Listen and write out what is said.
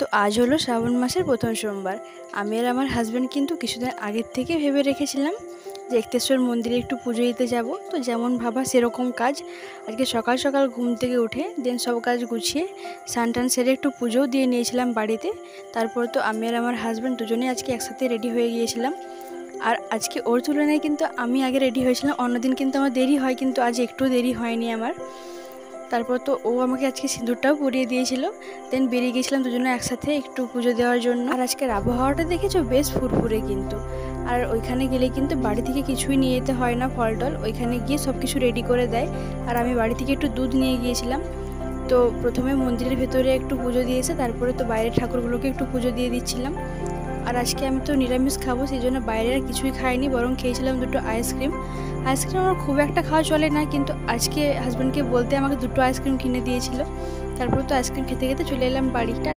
তো আজ হলো শ্রাবণ মাসের প্রথম সোমবার। আমি আর আমার হাজব্যান্ড কিন্তু কিছুদিন আগের থেকে ভেবে রেখেছিলাম যে একতেশ্বর মন্দিরে একটু পুজো দিতে যাব। তো যেমন ভাবা সেরকম কাজ। আজকে সকাল সকাল ঘুম থেকে উঠে দেন সব কাজ গুছিয়ে স্নান টান সেরে একটু পুজোও দিয়ে নিয়েছিলাম বাড়িতে। তারপর তো আমি আর আমার হাজব্যান্ড দুজনেই আজকে একসাথে রেডি হয়ে গিয়েছিলাম। আর আজকে ওর তুলনায় কিন্তু আমি আগে রেডি হয়েছিলাম। অন্যদিন কিন্তু আমার দেরি হয়, কিন্তু আজ একটু দেরি হয়নি আমার। তারপর তো ও আমাকে আজকে সিঁদুরটাও পরিয়ে দিয়েছিল। দেন বেরিয়ে গিয়েছিলাম দুজনে একসাথে একটু পুজো দেওয়ার জন্য। আর আজকের আবহাওয়াটা দেখেছো বেশ ফুরফুরে কিন্তু। আর ওইখানে গেলে কিন্তু বাড়ি থেকে কিছুই নিয়ে যেতে হয় না, ফল টল ওইখানে গিয়ে সব কিছু রেডি করে দেয়। আর আমি বাড়ি থেকে একটু দুধ নিয়ে গিয়েছিলাম। তো প্রথমে মন্দিরের ভেতরে একটু পুজো দিয়েছে, তারপরে তো বাইরের ঠাকুরগুলোকে একটু পুজো দিয়ে দিচ্ছিলাম। আর আজকে আমি তো নিরামিষ খাবো, সেই জন্য বাইরে আর কিছুই খাইনি, বরং খেয়েছিলাম দুটো আইসক্রিম। আইসক্রিম আমার খুব একটা খাওয়া চলে না, কিন্তু আজকে হাজব্যান্ডকে বলতে আমাকে দুটো আইসক্রিম কিনে দিয়েছিল। তারপর তো আইসক্রিম খেতে খেতে চলে এলাম বাড়িটা।